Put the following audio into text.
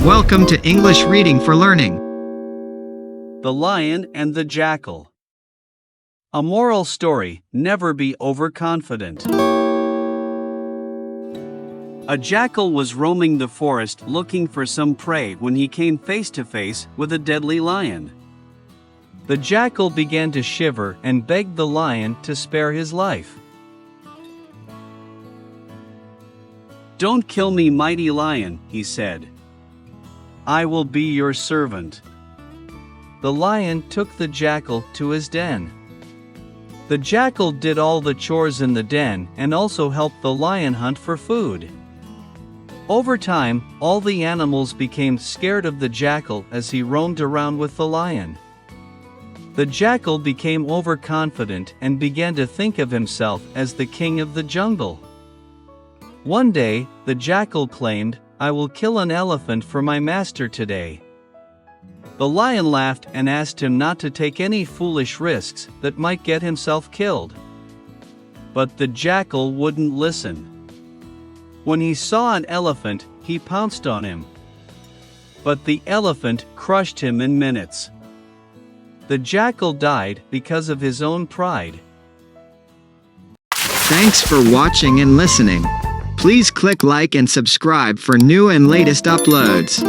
Welcome to English Reading for Learning. The Lion and the Jackal. A moral story: never be overconfident. A jackal was roaming the forest looking for some prey when he came face to face with a deadly lion. The jackal began to shiver and begged the lion to spare his life. "Don't kill me, mighty lion," he said. "I will be your servant." The lion took the jackal to his den. The jackal did all the chores in the den and also helped the lion hunt for food. Over time, all the animals became scared of the jackal as he roamed around with the lion. The jackal became overconfident and began to think of himself as the king of the jungle. One day, the jackal claimed, "I will kill an elephant for my master today." The lion laughed and asked him not to take any foolish risks that might get himself killed. But the jackal wouldn't listen. When he saw an elephant, he pounced on him. But the elephant crushed him in minutes. The jackal died because of his own pride. Thanks for watching and listening. Please click like and subscribe for new and latest uploads.